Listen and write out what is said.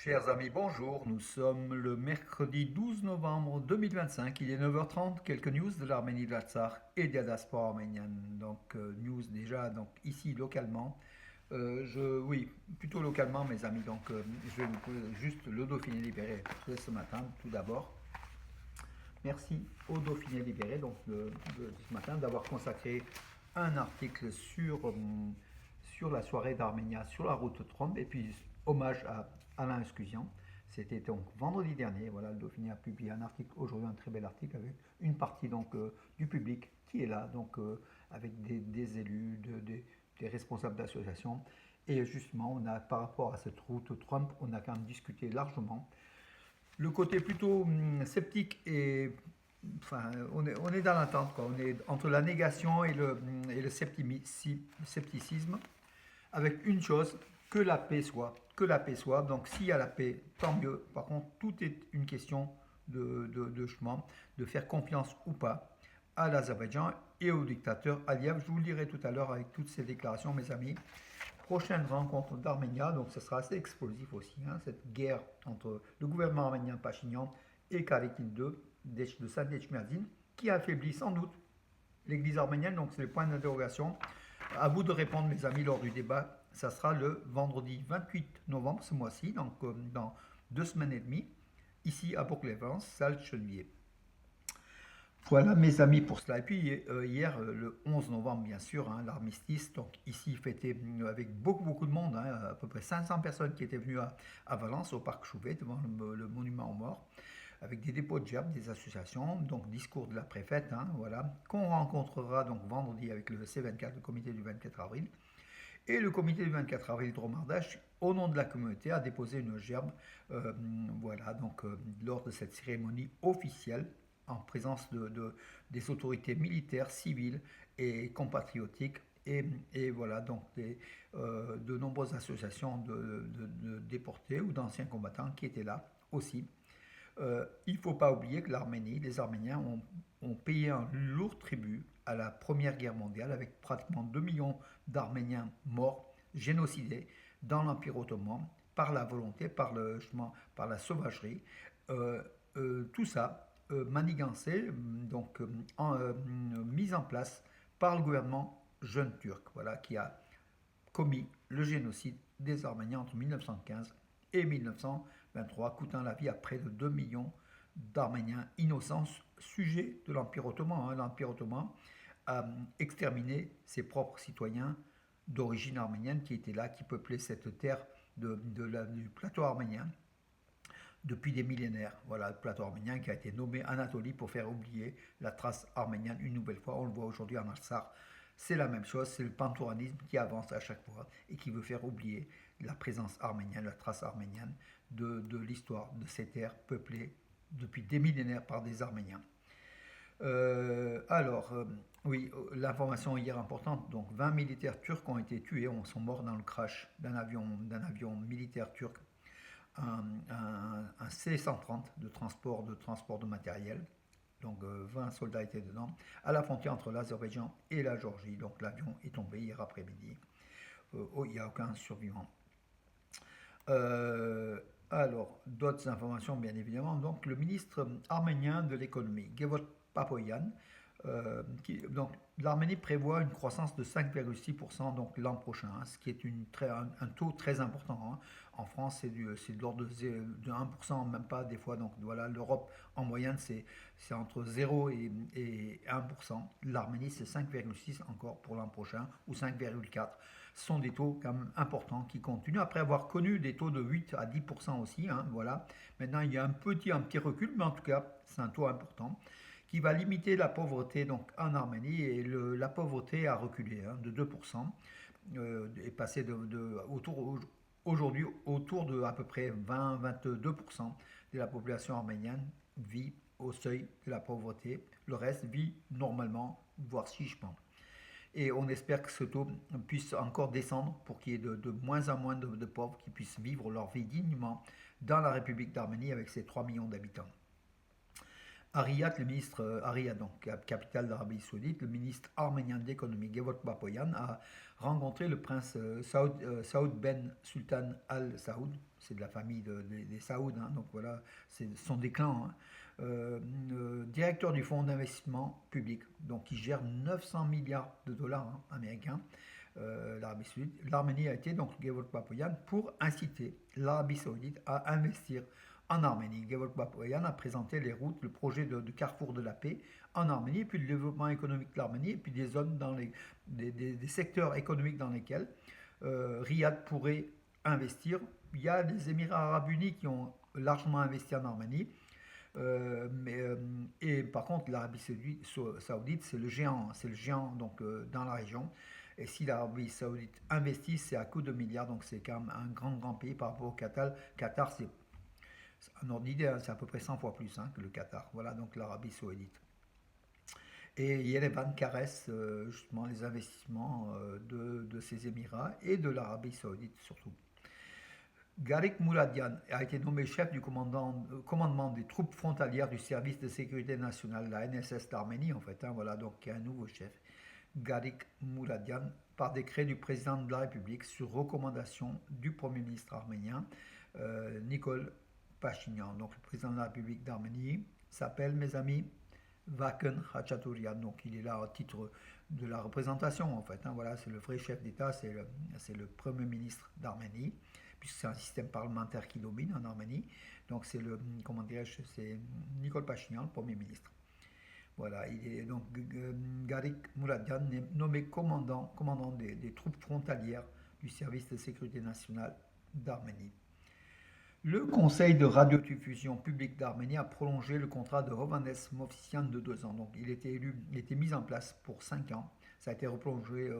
Chers amis, bonjour. Nous sommes le mercredi 12 novembre 2025. Il est 9h30. Quelques news de l'Arménie, de la Tsar et de la diaspora arménienne. Donc, news déjà donc, ici localement. Oui, plutôt localement, mes amis. Donc, je vais vous poser juste le Dauphiné libéré ce matin, tout d'abord. Merci au Dauphiné libéré de ce matin d'avoir consacré un article sur la soirée d'Arménia sur la route 30 et puis hommage à Alain Escusian. C'était donc vendredi dernier. Voilà, le Dauphiné a publié un article aujourd'hui, un très bel article avec une partie du public qui est là, avec des élus, des responsables d'associations. Et justement, par rapport à cette route Trump, on a quand même discuté largement le côté plutôt sceptique et enfin, on est dans l'attente, quoi. On est entre la négation et le scepticisme, avec une chose, que la paix soit. Que la paix soit. Donc s'il y a la paix, tant mieux. Par contre, tout est une question de chemin, de faire confiance ou pas à l'Azerbaïdjan et au dictateur Aliyev. Je vous le dirai tout à l'heure avec toutes ces déclarations, mes amis. Prochaine rencontre d'Arménia, donc ce sera assez explosif aussi, hein, cette guerre entre le gouvernement arménien Pachinian et Karikin II de Sadeh Chmiadzin, qui affaiblit sans doute l'église arménienne, donc c'est le point d'interrogation. À vous de répondre, mes amis, lors du débat. Ça sera le vendredi 28 novembre, ce mois-ci, donc dans 2 semaines et demie, ici à Bourg-les-Valences, salle Chenevier. Voilà mes amis pour cela. Et puis hier, le 11 novembre, bien sûr, hein, l'armistice, donc ici fêté avec beaucoup de monde, hein, à peu près 500 personnes qui étaient venues à Valence, au parc Chouvet, devant le monument aux morts, avec des dépôts de gerbes, des associations, donc discours de la préfète, hein, voilà, qu'on rencontrera donc vendredi avec le C24, le comité du 24 avril. Et le comité du 24 avril de Romardache, au nom de la communauté, a déposé une gerbe, voilà, lors de cette cérémonie officielle, en présence des autorités militaires, civiles et compatriotiques, et voilà, de nombreuses associations de déportés ou d'anciens combattants qui étaient là aussi. Il ne faut pas oublier que l'Arménie, les Arméniens ont payé un lourd tribut à la Première Guerre mondiale avec pratiquement 2 millions d'Arméniens morts, génocidés dans l'Empire ottoman par la volonté, par la sauvagerie. Tout ça manigancé, mis en place par le gouvernement jeune turc, voilà, qui a commis le génocide des Arméniens entre 1915 et 1923, coûtant la vie à près de 2 millions d'Arméniens innocents sujets de l'Empire ottoman. Hein. L'Empire ottoman a exterminé ses propres citoyens d'origine arménienne qui étaient là, qui peuplaient cette terre du plateau arménien depuis des millénaires. Voilà, le plateau arménien qui a été nommé Anatolie pour faire oublier la trace arménienne une nouvelle fois. On le voit aujourd'hui en Alsar. C'est la même chose, c'est le pantouranisme qui avance à chaque fois et qui veut faire oublier la présence arménienne, la trace arménienne de l'histoire de ces terres peuplées depuis des millénaires par des Arméniens. Oui, l'information hier importante, donc 20 militaires turcs ont été tués, sont morts dans le crash d'un avion militaire turc, un C-130 de transport de matériel. Donc 20 soldats étaient dedans, à la frontière entre l'Azerbaïdjan et la Géorgie. Donc l'avion est tombé hier après-midi. Il n'y a aucun survivant. Alors, d'autres informations, bien évidemment. Donc, le ministre arménien de l'économie, Gevot Papoyan, donc l'Arménie prévoit une croissance de 5,6% donc l'an prochain, hein, ce qui est un taux très important. Hein. En France, c'est de l'ordre de 1%, même pas des fois. Donc voilà, l'Europe en moyenne, c'est entre 0 et 1%. L'Arménie, c'est 5,6 encore pour l'an prochain, ou 5,4. Ce sont des taux quand même importants qui continuent, après avoir connu des taux de 8 à 10% aussi. Hein, voilà. Maintenant, il y a un petit recul, mais en tout cas, c'est un taux important qui va limiter la pauvreté donc, en Arménie. Et la pauvreté a reculé, hein, de 2%, est passé aujourd'hui autour de à peu près 20-22% de la population arménienne vit au seuil de la pauvreté. Le reste vit normalement, voire chichement. Et on espère que ce taux puisse encore descendre pour qu'il y ait de moins en moins de pauvres qui puissent vivre leur vie dignement dans la République d'Arménie avec ses 3 millions d'habitants. À Riyad, le ministre Riyad, donc capitale d'Arabie Saoudite, le ministre arménien d'économie Gevot Bapoyan a rencontré le prince Saoud Ben Sultan Al Saoud. C'est de la famille des Saouds, hein, donc voilà, ce sont des clans, hein. Directeur du fonds d'investissement public, donc qui gère 900 milliards de dollars, hein, américains, l'Arabie Saoudite. L'Arménie a été, donc Gevot Bapoyan, pour inciter l'Arabie Saoudite à investir en Arménie. Gevot Bapoyan a présenté les routes, le projet de carrefour de la paix en Arménie, puis le développement économique de l'Arménie, et puis des zones des secteurs économiques dans lesquels Riyad pourrait investir. Il y a des Émirats arabes unis qui ont largement investi en Arménie. Et par contre, l'Arabie Saoudite, c'est le géant donc, dans la région. Et si l'Arabie Saoudite investit, c'est à coup de milliards, donc c'est quand même un grand pays par rapport au Qatar. Qatar, c'est un ordre d'idée, hein, c'est à peu près 100 fois plus, hein, que le Qatar. Voilà donc l'Arabie Saoudite. Et Yerevan caresse justement les investissements de ces Émirats et de l'Arabie Saoudite surtout. Garik Mouradian a été nommé chef du commandement des troupes frontalières du service de sécurité nationale, la NSS d'Arménie en fait, hein, voilà donc un nouveau chef. Garik Mouradian, par décret du président de la République sur recommandation du Premier ministre arménien Nikol Pachinian. Donc le président de la République d'Arménie s'appelle, mes amis, Vakhen Khachaturian. Donc il est là au titre de la représentation en fait, hein, voilà, c'est le vrai chef d'État, c'est le Premier ministre d'Arménie, puisque c'est un système parlementaire qui domine en Arménie. Donc c'est comment dirais-je, c'est Nikol Pachinian, le Premier ministre. Voilà, il est donc Garik Mouradian nommé commandant des troupes frontalières du service de sécurité nationale d'Arménie. Le Conseil de radiodiffusion publique d'Arménie a prolongé le contrat de Hovannes Movsisyan de 2 ans. Donc il était mis en place pour 5 ans. Ça a été reprolongé